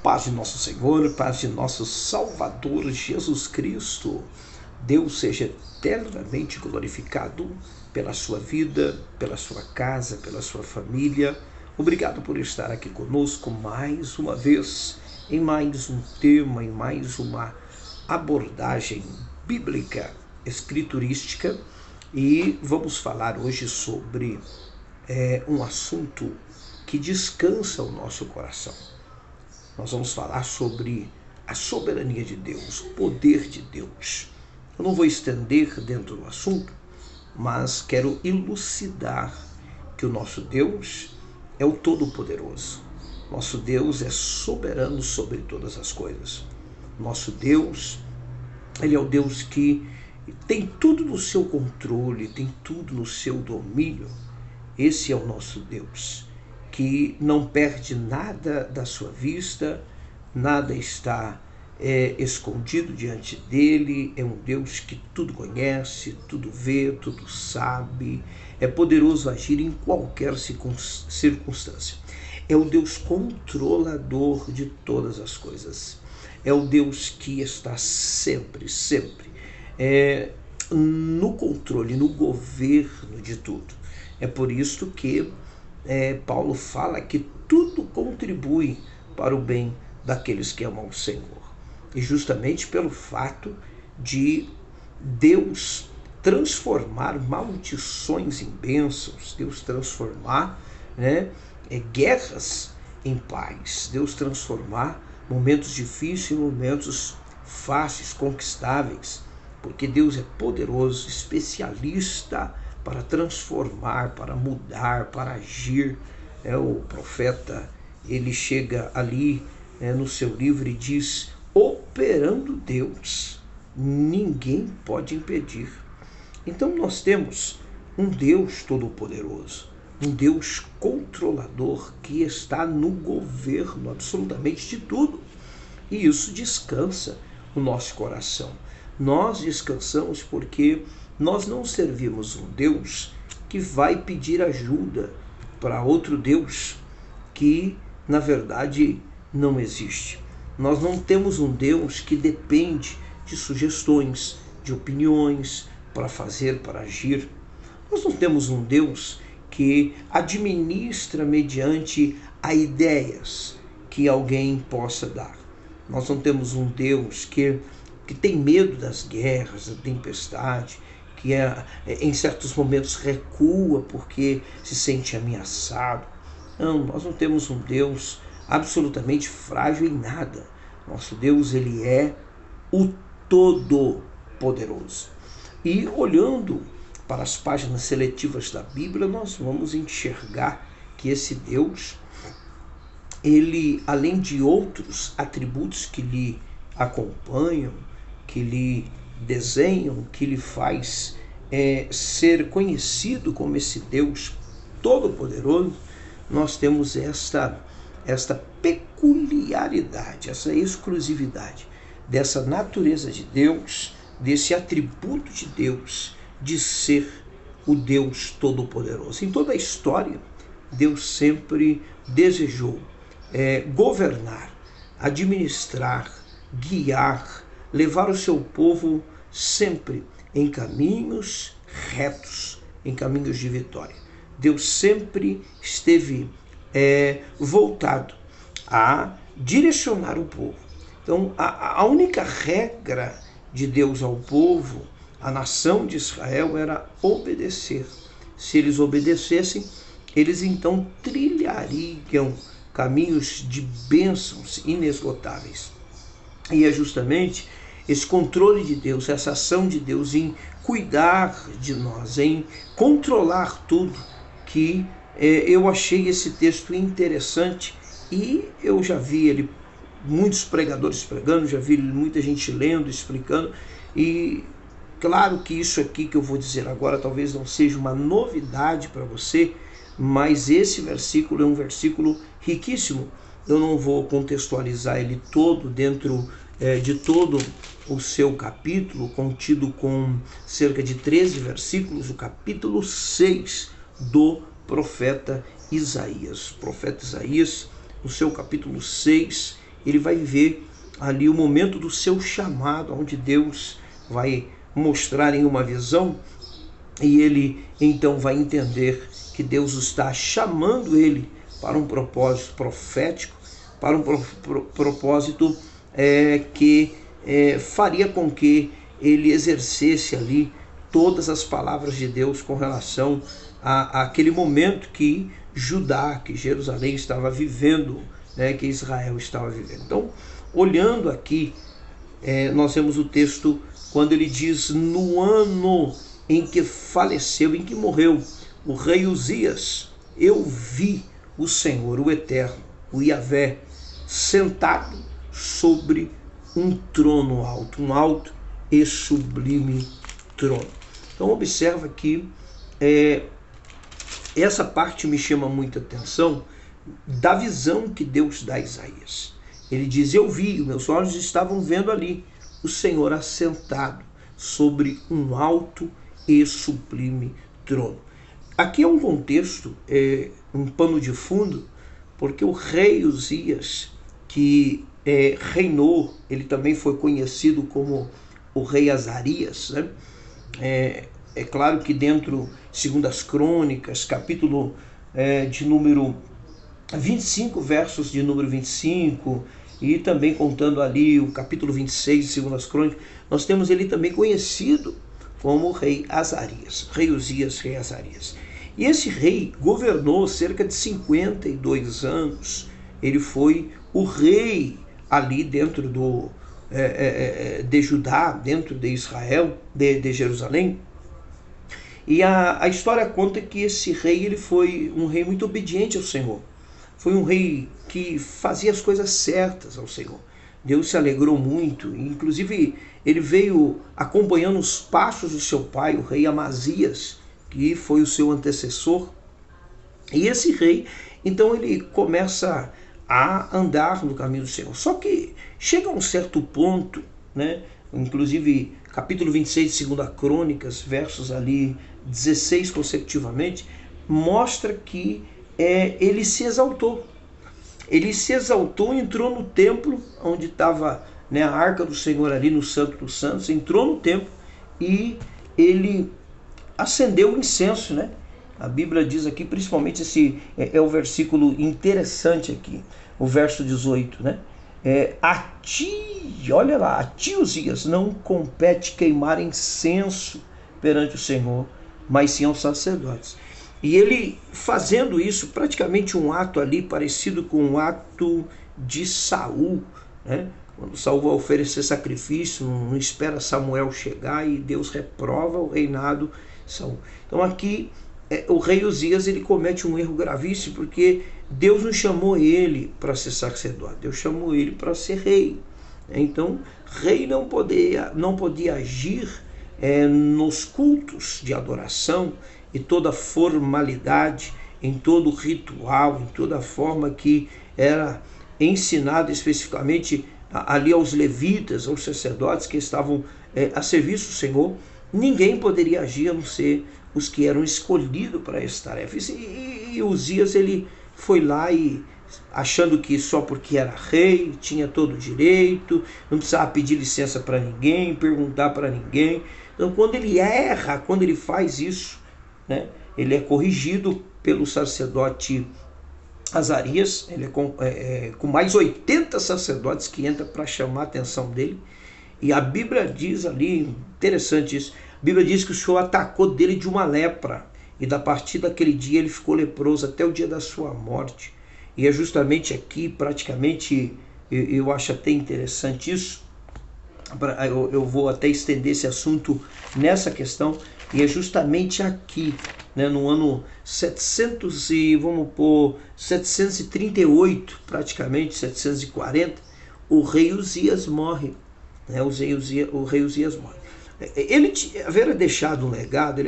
Paz de nosso Senhor, paz de nosso Salvador Jesus Cristo. Deus seja eternamente glorificado pela sua vida, pela sua casa, pela sua família. Obrigado por estar aqui conosco mais uma vez, em mais um tema, em mais uma abordagem bíblica, escriturística. E vamos falar hoje sobre um assunto que descansa o nosso coração. Nós vamos falar sobre a soberania de Deus, o poder de Deus. Eu não vou estender dentro do assunto, mas quero elucidar que o nosso Deus é o Todo-Poderoso. Nosso Deus é soberano sobre todas as coisas. Nosso Deus, Ele é o Deus que tem tudo no seu controle, tem tudo no seu domínio. Esse é o nosso Deus, que não perde nada da sua vista, nada está escondido diante dele. É um Deus que tudo conhece, tudo vê, tudo sabe, é poderoso agir em qualquer circunstância. É o Deus controlador de todas as coisas. É o Deus que está sempre no controle, no governo de tudo. É por isso que Paulo fala que tudo contribui para o bem daqueles que amam o Senhor. E justamente pelo fato de Deus transformar maldições em bênçãos, Deus transformar guerras em paz, Deus transformar momentos difíceis em momentos fáceis, conquistáveis, porque Deus é poderoso, especialista para transformar, para mudar, para agir. O profeta, ele chega ali no seu livro e diz: operando Deus, ninguém pode impedir. Então nós temos um Deus todo-poderoso, um Deus controlador que está no governo absolutamente de tudo. E isso descansa o nosso coração. Nós descansamos porque nós não servimos um Deus que vai pedir ajuda para outro Deus que, na verdade, não existe. Nós não temos um Deus que depende de sugestões, de opiniões para fazer, para agir. Nós não temos um Deus que administra mediante a ideias que alguém possa dar. Nós não temos um Deus que tem medo das guerras, da tempestade, que em certos momentos recua porque se sente ameaçado. Não, nós não temos um Deus absolutamente frágil em nada. Nosso Deus, ele é o Todo-Poderoso. E olhando para as páginas seletivas da Bíblia, nós vamos enxergar que esse Deus, ele, além de outros atributos que lhe acompanham, que lhe desenham, que lhe faz ser conhecido como esse Deus todo-poderoso, nós temos esta peculiaridade, essa exclusividade dessa natureza de Deus, desse atributo de Deus, de ser o Deus todo-poderoso. Em toda a história, Deus sempre desejou governar, administrar, guiar, levar o seu povo sempre em caminhos retos, em caminhos de vitória. Deus sempre esteve voltado a direcionar o povo. Então, a única regra de Deus ao povo, à nação de Israel, era obedecer. Se eles obedecessem, eles então trilhariam caminhos de bênçãos inesgotáveis. E é justamente esse controle de Deus, essa ação de Deus em cuidar de nós, em controlar tudo, que eu achei esse texto interessante. E eu já vi ele, muitos pregadores pregando, já vi muita gente lendo, explicando. E claro que isso aqui que eu vou dizer agora talvez não seja uma novidade para você, mas esse versículo é um versículo riquíssimo. Eu não vou contextualizar ele todo dentro de todo o seu capítulo, contido com cerca de 13 versículos, o capítulo 6 do profeta Isaías. O profeta Isaías, no seu capítulo 6, ele vai viver ali o momento do seu chamado, onde Deus vai mostrar em uma visão, e ele então vai entender que Deus está chamando ele para um propósito profético, para um propósito que faria com que ele exercesse ali todas as palavras de Deus com relação àquele momento que Judá, que Jerusalém estava vivendo, né, que Israel estava vivendo. Então, olhando aqui, nós vemos o texto quando ele diz: no ano em que faleceu, em que morreu o rei Uzias, eu vi o Senhor, o Eterno, o Yahvé, sentado sobre um trono alto, um alto e sublime trono. Então observa que essa parte me chama muita atenção da visão que Deus dá a Isaías. Ele diz: eu vi, meus olhos estavam vendo ali o Senhor assentado sobre um alto e sublime trono. Aqui é um contexto, um pano de fundo, porque o rei Uzias, que reinou, ele também foi conhecido como o rei Azarias, né? É claro que dentro de 2 Crônicas, capítulo de número 25, versos de número 25, e também contando ali o capítulo 26 de 2 Crônicas, nós temos ele também conhecido como o rei Azarias, rei Uzias, rei Azarias. E esse rei governou cerca de 52 anos, ele foi o rei ali dentro de Judá, dentro de Israel, de Jerusalém. E a história conta que esse rei, ele foi um rei muito obediente ao Senhor. Foi um rei que fazia as coisas certas ao Senhor. Deus se alegrou muito, inclusive ele veio acompanhando os passos do seu pai, o rei Amazias, que foi o seu antecessor. E esse rei, então, ele começa a andar no caminho do Senhor. Só que chega a um certo ponto, né? Inclusive capítulo 26 de 2 Crônicas, versos ali 16 consecutivamente, mostra que ele se exaltou. Ele se exaltou, entrou no templo onde estava, né, a arca do Senhor ali no Santo dos Santos, entrou no templo e ele acendeu o incenso, né? A Bíblia diz aqui, principalmente esse é o versículo interessante aqui, o verso 18, né? A ti, olha lá, a ti, Uzias, não compete queimar incenso perante o Senhor, mas sim aos sacerdotes. E ele fazendo isso, praticamente um ato ali parecido com um ato de Saul, né? Quando Saul vai oferecer sacrifício, não espera Samuel chegar e Deus reprova o reinado de Saul. Então aqui o rei Uzias, ele comete um erro gravíssimo, porque Deus não chamou ele para ser sacerdote, Deus chamou ele para ser rei. Então rei não podia agir nos cultos de adoração e toda formalidade, em todo ritual, em toda forma que era ensinado especificamente ali aos levitas, aos sacerdotes que estavam a serviço do Senhor. Ninguém poderia agir a não ser os que eram escolhidos para essa tarefa. E Uzias, ele foi lá e achando que só porque era rei, tinha todo o direito, não precisava pedir licença para ninguém, perguntar para ninguém. Então quando ele erra, quando ele faz isso, né, ele é corrigido pelo sacerdote Azarias, ele com mais 80 sacerdotes que entram para chamar a atenção dele. E a Bíblia diz ali, interessante isso, a Bíblia diz que o Senhor atacou dele de uma lepra, e da partir daquele dia ele ficou leproso até o dia da sua morte. E é justamente aqui, praticamente, eu acho até interessante isso, eu vou até estender esse assunto nessa questão, e é justamente aqui, né, no ano 738, praticamente 740, o rei Uzias morre. Né, o rei Uzias morre. Ele haveria deixado um legado,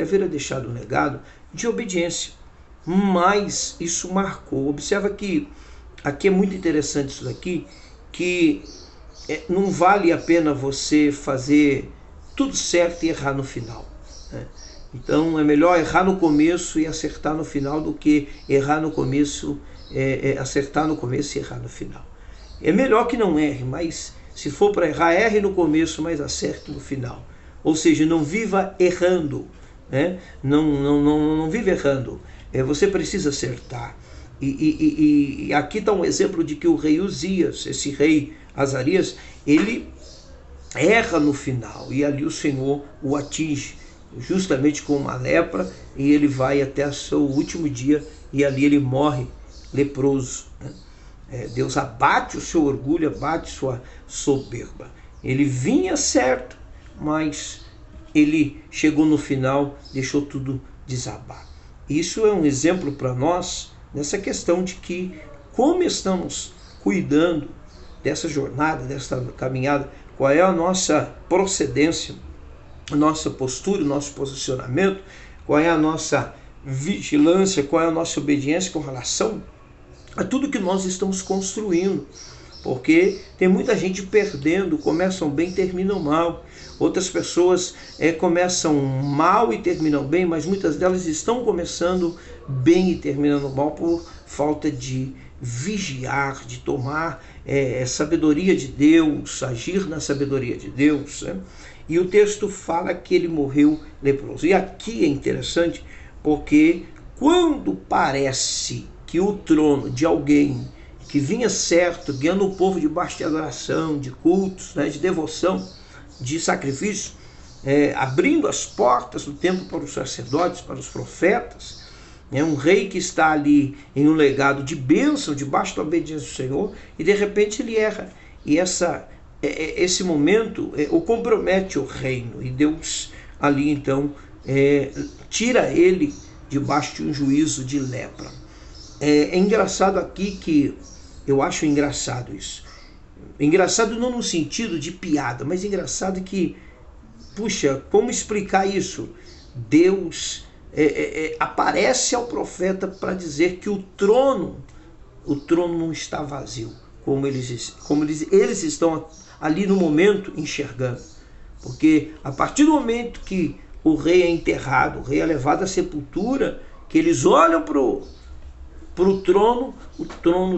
de obediência, mas isso marcou. Observa que aqui é muito interessante isso daqui, que não vale a pena você fazer tudo certo e errar no final, né? Então é melhor errar no começo e acertar no final do que errar no começo, acertar no começo e errar no final. É melhor que não erre, mas se for para errar, erre no começo, mas acerte no final. Ou seja, não viva errando, né? Não vive errando. Você precisa acertar. E aqui está um exemplo de que o rei Uzias, esse rei Azarias, ele erra no final, e ali o Senhor o atinge, justamente com uma lepra, e ele vai até o seu último dia, e ali ele morre leproso, né? Deus abate o seu orgulho, abate sua soberba. Ele vinha certo, mas ele chegou no final, deixou tudo desabar. Isso é um exemplo para nós, nessa questão de que, como estamos cuidando dessa jornada, dessa caminhada, qual é a nossa procedência, a nossa postura, o nosso posicionamento, qual é a nossa vigilância, qual é a nossa obediência com relação a tudo que nós estamos construindo. Porque tem muita gente perdendo, começam bem e terminam mal. Outras pessoas começam mal e terminam bem, mas muitas delas estão começando bem e terminando mal por falta de vigiar, de tomar sabedoria de Deus, agir na sabedoria de Deus, né? E o texto fala que ele morreu leproso. E aqui é interessante porque quando parece que o trono de alguém que vinha certo, guiando o povo debaixo de adoração, de cultos, né, de devoção, de sacrifício, abrindo as portas do templo para os sacerdotes, para os profetas, um rei que está ali em um legado de bênção, debaixo da obediência do Senhor, e de repente ele erra. E esse momento o compromete o reino, e Deus ali então tira ele debaixo de um juízo de lepra. É engraçado aqui que eu acho engraçado isso. Engraçado não no sentido de piada, mas engraçado que, puxa, como explicar isso? Deus aparece ao profeta para dizer que o trono não está vazio, como eles estão ali no momento enxergando. Porque a partir do momento que o rei é enterrado, o rei é levado à sepultura, que eles olham para o trono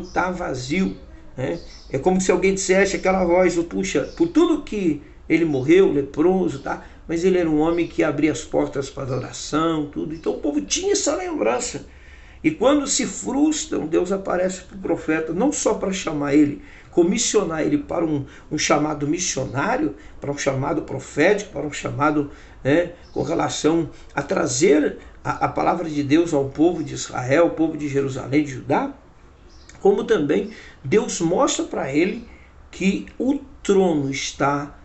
está vazio, né? É como se alguém dissesse aquela voz, puxa, por tudo que ele morreu, leproso, tá? Mas ele era um homem que abria as portas para adoração, tudo. Então o povo tinha essa lembrança. E quando se frustram, Deus aparece para o profeta, não só para chamar ele, comissionar ele para um chamado missionário, para um chamado profético, para um chamado com relação a trazer a palavra de Deus ao povo de Israel, ao povo de Jerusalém, de Judá, como também Deus mostra para ele que o trono está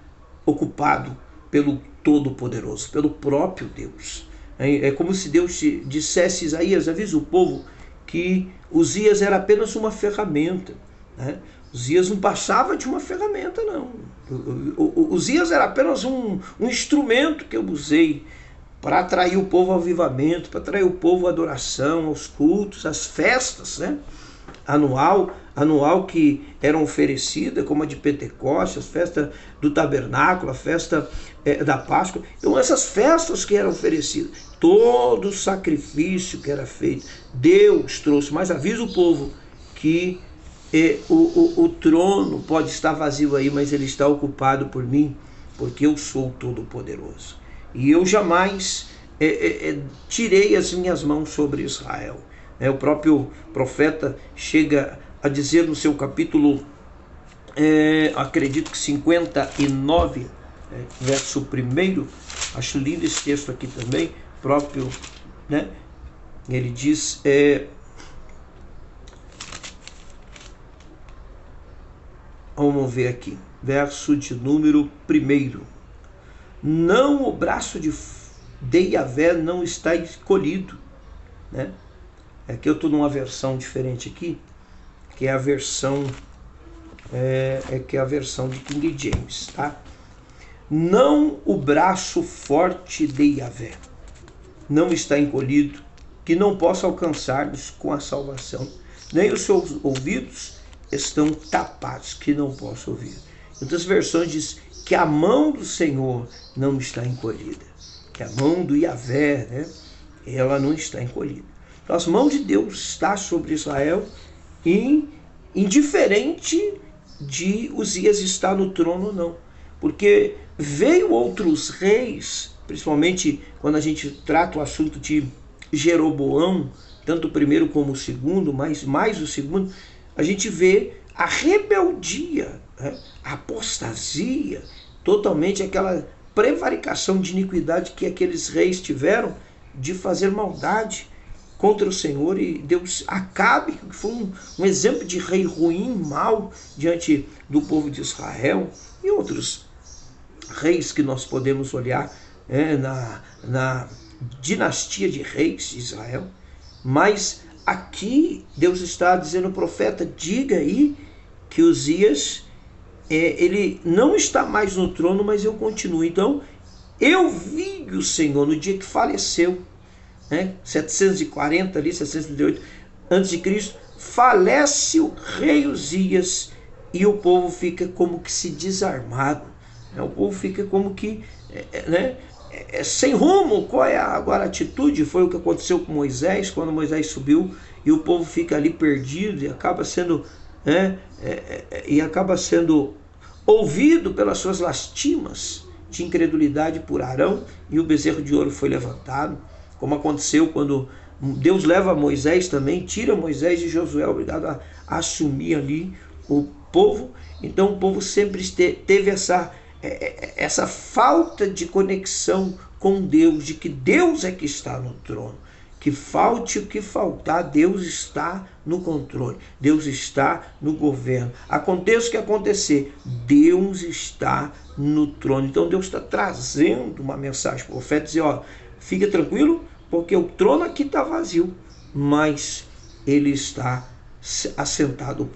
ocupado pelo Todo-Poderoso, pelo próprio Deus. É como se Deus dissesse: Isaías, avisa o povo que Uzias era apenas uma ferramenta, né? Uzias não passava de uma ferramenta, não. Uzias era apenas um instrumento que eu usei para atrair o povo ao avivamento, para atrair o povo à adoração, aos cultos, às festas, né? Anual que eram oferecidas, como a de Pentecostes, as festas do tabernáculo, a festa da Páscoa. Então essas festas que eram oferecidas, todo o sacrifício que era feito, Deus trouxe. Mas avisa o povo que o trono pode estar vazio aí, mas ele está ocupado por mim, porque eu sou o Todo-Poderoso. E eu jamais tirei as minhas mãos sobre Israel. O próprio profeta chega a dizer no seu capítulo, acredito que 59, verso 1, acho lindo esse texto aqui também, próprio, né? Ele diz, vamos ver aqui, verso de número 1. Não, o braço de Yahvé não está encolhido, né? Aqui eu estou numa versão diferente aqui, que é a versão que é a versão de King James, tá? Não, o braço forte de Yahvé não está encolhido, que não possa alcançar-nos com a salvação, nem os seus ouvidos estão tapados, que não possa ouvir. Em outras versões diz que a mão do Senhor não está encolhida, que a mão do Yahvé, né, ela não está encolhida. Então, as mãos de Deus está sobre Israel, indiferente de Uzias estar no trono ou não. Porque veio outros reis, principalmente quando a gente trata o assunto de Jeroboão, tanto o primeiro como o segundo, mas mais o segundo, a gente vê a rebeldia, né? A apostasia, totalmente aquela prevaricação de iniquidade que aqueles reis tiveram de fazer maldade contra o Senhor, e Deus Acabe, que foi um exemplo de rei ruim, mau, diante do povo de Israel, e outros reis que nós podemos olhar na dinastia de reis de Israel. Mas aqui Deus está dizendo ao profeta, diga aí que Uzias, ele não está mais no trono, mas eu continuo. Então, eu vi o Senhor no dia que faleceu, 740 ali, 738 a.C., falece o rei Uzias e o povo fica como que se desarmado. O povo fica como que sem rumo. Qual é agora a atitude? Foi o que aconteceu com Moisés, quando Moisés subiu e o povo fica ali perdido e acaba sendo ouvido pelas suas lastimas de incredulidade por Arão, e o bezerro de ouro foi levantado, como aconteceu quando Deus leva Moisés também, tira Moisés e Josué, obrigado a assumir ali o povo. Então o povo sempre teve essa falta de conexão com Deus, de que Deus é que está no trono. Que falte o que faltar, Deus está no controle, Deus está no governo. Aconteça o que acontecer, Deus está no trono. Então Deus está trazendo uma mensagem para o profeta, dizer, fica tranquilo, porque o trono aqui está vazio, mas ele está assentado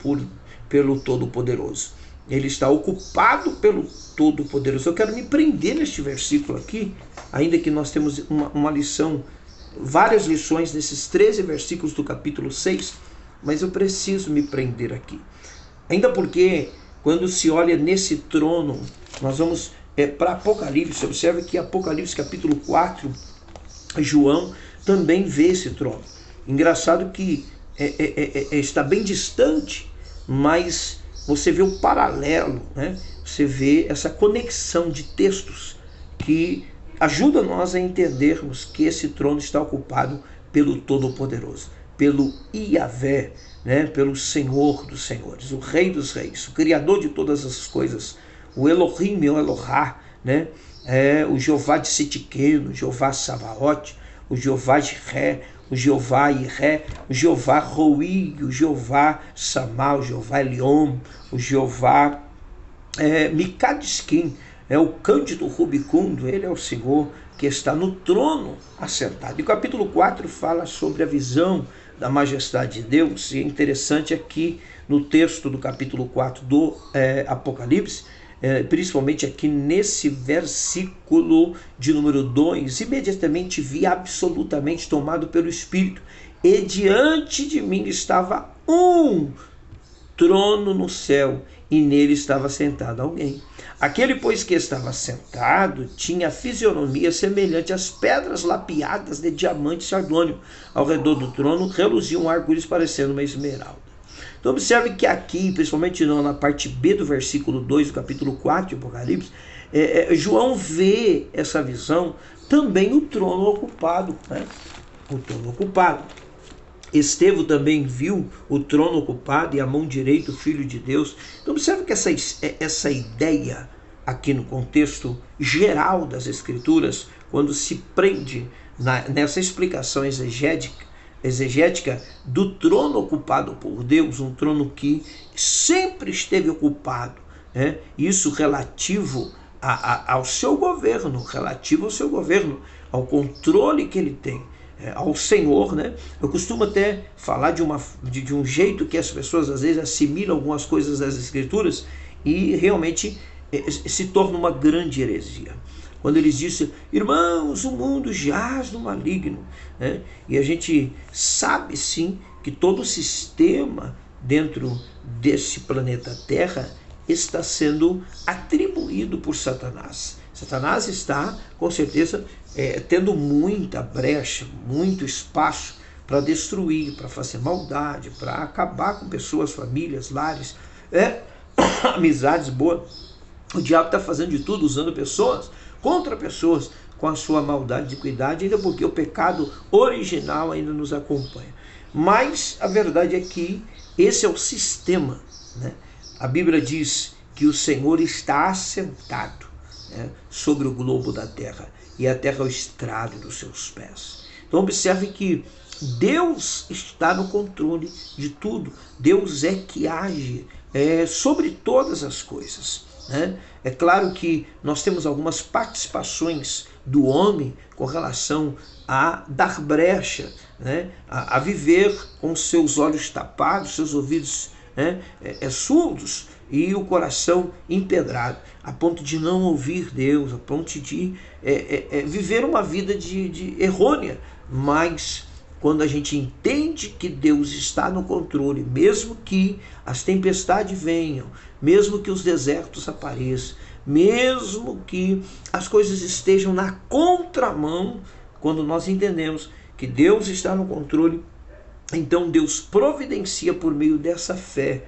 pelo Todo-Poderoso. Ele está ocupado pelo Todo-Poderoso. Eu quero me prender neste versículo aqui, ainda que nós temos uma lição, várias lições nesses 13 versículos do capítulo 6, mas eu preciso me prender aqui. Ainda porque, quando se olha nesse trono, nós vamos para Apocalipse. Observe que Apocalipse capítulo 4, João também vê esse trono. Engraçado que está bem distante, mas você vê o paralelo, Você vê essa conexão de textos que ajuda nós a entendermos que esse trono está ocupado pelo Todo-Poderoso, pelo Iavé, pelo Senhor dos Senhores, o Rei dos Reis, o Criador de todas as coisas, o Elohim, o Elohá, o Jeová de Sitiqueno, o Jeová Sabaote, o Jeová Jiré, o Jeová Iré, o Jeová Roi, o Jeová Samá, o Jeová Eliom, o Jeová Mikadiskim, o Cândido Rubicundo. Ele é o Senhor que está no trono assentado. E o capítulo 4 fala sobre a visão da majestade de Deus, e é interessante aqui no texto do capítulo 4 do Apocalipse, principalmente aqui nesse versículo de número 2, imediatamente vi absolutamente tomado pelo Espírito, e diante de mim estava um trono no céu, e nele estava sentado alguém. Aquele, pois, que estava sentado tinha fisionomia semelhante às pedras lapiadas de diamante sardônio. Ao redor do trono reluziam arco-íris parecendo uma esmeralda. Então observe que aqui, principalmente na parte B do versículo 2 do capítulo 4 de Apocalipse, João vê essa visão, também o trono ocupado. O trono ocupado. Estevão também viu o trono ocupado e a mão direita do Filho de Deus. Então observe que essa ideia aqui no contexto geral das Escrituras, quando se prende nessa explicação exegética do trono ocupado por Deus, um trono que sempre esteve ocupado, isso relativo ao seu governo, ao controle que ele tem, ao Senhor, Eu costumo até falar de um jeito que as pessoas às vezes assimilam algumas coisas das Escrituras e realmente se torna uma grande heresia. Quando eles dizem, irmãos, o mundo jaz no maligno, e a gente sabe sim que todo o sistema dentro desse planeta Terra está sendo atribuído por Satanás. Satanás está, com certeza, tendo muita brecha, muito espaço para destruir, para fazer maldade, para acabar com pessoas, famílias, lares. amizades boas. O diabo está fazendo de tudo, usando pessoas contra pessoas com a sua maldade de cuidado, ainda porque o pecado original ainda nos acompanha. Mas a verdade é que esse é o sistema, né? A Bíblia diz que o Senhor está assentado, né, sobre o globo da terra, e a terra é o estrado dos seus pés. Então observe que Deus está no controle de tudo. Deus é que age sobre todas as coisas, né? É claro que nós temos algumas participações do homem com relação a dar brecha, né? A viver com seus olhos tapados, seus ouvidos, né, surdos e o coração empedrado, a ponto de não ouvir Deus, a ponto de viver uma vida de errônea. Mas quando a gente entende que Deus está no controle, mesmo que as tempestades venham, mesmo que os desertos apareçam, mesmo que as coisas estejam na contramão, quando nós entendemos que Deus está no controle, então Deus providencia por meio dessa fé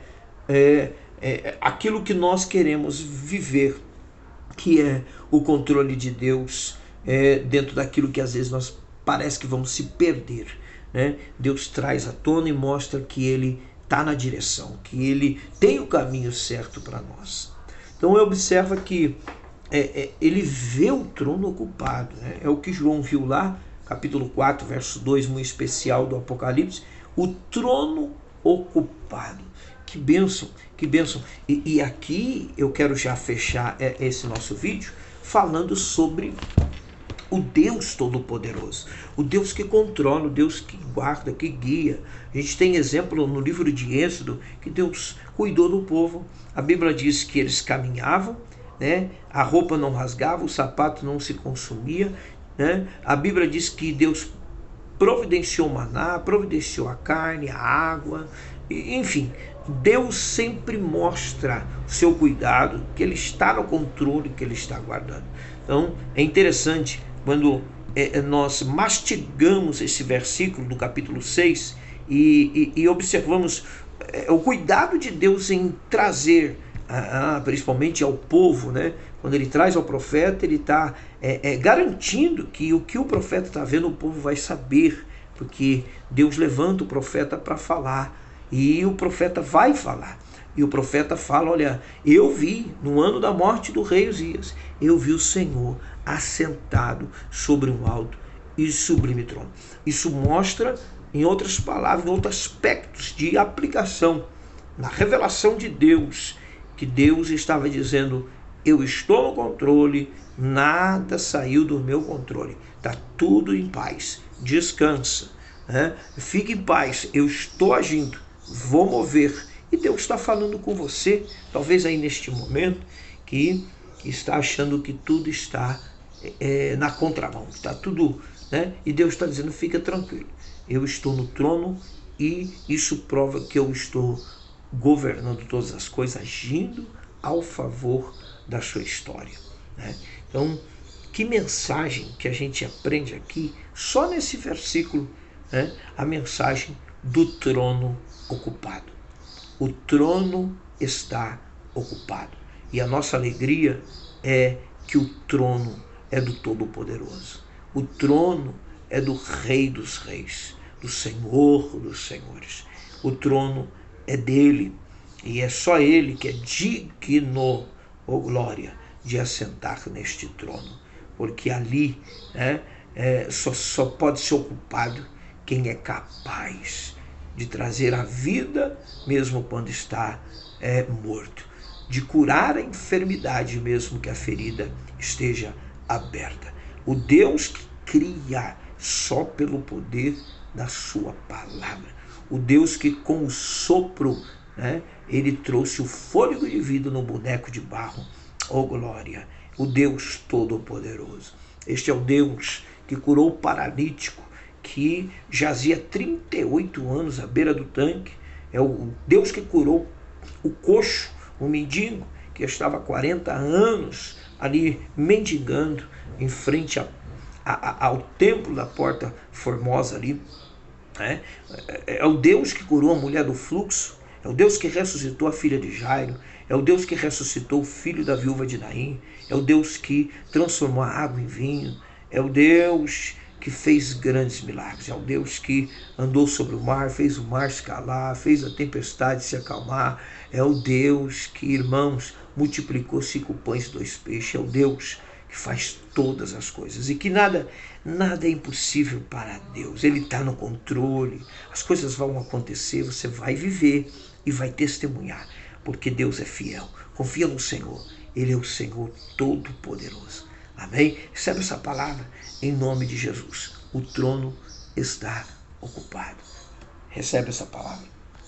aquilo que nós queremos viver, que é o controle de Deus dentro daquilo que às vezes nós parece que vamos se perder, né? Deus traz à tona e mostra que Ele está na direção, que Ele tem o caminho certo para nós. Então observa que ele vê o trono ocupado, né? É o que João viu lá, capítulo 4, verso 2, muito especial do Apocalipse, o trono ocupado. Que bênção, que bênção. E aqui eu quero já fechar esse nosso vídeo falando sobre o Deus Todo-Poderoso, o Deus que controla, o Deus que guarda, que guia. A gente tem exemplo no livro de Êxodo que Deus cuidou do povo. A Bíblia diz que eles caminhavam, né? A roupa não rasgava, o sapato não se consumia, né? A Bíblia diz que Deus providenciou maná, providenciou a carne, a água, enfim, Deus sempre mostra o seu cuidado, que Ele está no controle, que Ele está guardando. Então é interessante quando nós mastigamos esse versículo do capítulo 6 e observamos o cuidado de Deus em trazer, principalmente ao povo, né? Quando Ele traz ao profeta, Ele está garantindo que o profeta está vendo, o povo vai saber, porque Deus levanta o profeta para falar, e o profeta vai falar. E o profeta fala: olha, eu vi no ano da morte do rei Uzias, eu vi o Senhor assentado sobre um alto e sublime trono. Isso mostra, em outras palavras, em outros aspectos de aplicação, na revelação de Deus, que Deus estava dizendo: eu estou no controle, nada saiu do meu controle, está tudo em paz, descansa, né? Fique em paz, eu estou agindo, vou mover. E Deus está falando com você, talvez aí neste momento, que está achando que tudo está na contramão, está tudo, né? E Deus está dizendo: fica tranquilo, eu estou no trono, e isso prova que eu estou governando todas as coisas, agindo ao favor da sua história, né? Então, que mensagem que a gente aprende aqui, só nesse versículo, né? A mensagem do trono ocupado. O trono está ocupado. E a nossa alegria é que o trono é do Todo-Poderoso. O trono é do Rei dos Reis, do Senhor dos Senhores. O trono é dele, e é só ele que é digno, oh glória, de assentar neste trono. Porque ali, né, só pode ser ocupado quem é capaz de trazer a vida mesmo quando está morto, de curar a enfermidade mesmo que a ferida esteja aberta. O Deus que cria só pelo poder da sua palavra. O Deus que com o sopro, né, Ele trouxe o fôlego de vida no boneco de barro. Oh glória! O Deus Todo-Poderoso. Este é o Deus que curou o paralítico, que jazia 38 anos à beira do tanque. É o Deus que curou o coxo, o mendigo, que estava há 40 anos ali mendigando em frente ao templo da Porta Formosa ali, né? É o Deus que curou a mulher do fluxo, é o Deus que ressuscitou a filha de Jairo, É o Deus que ressuscitou o filho da viúva de Naim. É o Deus que transformou a água em vinho. É o Deus que fez grandes milagres. É o Deus que andou sobre o mar, fez o mar se calar, fez a tempestade se acalmar. É o Deus que, irmãos, multiplicou 5 pães e 2 peixes. É o Deus que faz todas as coisas e que nada é impossível para Deus. Ele está no controle. As coisas vão acontecer, você vai viver e vai testemunhar, porque Deus é fiel. Confia no Senhor. Ele é o Senhor Todo-Poderoso. Amém? Recebe essa palavra em nome de Jesus. O trono está ocupado. Recebe essa palavra.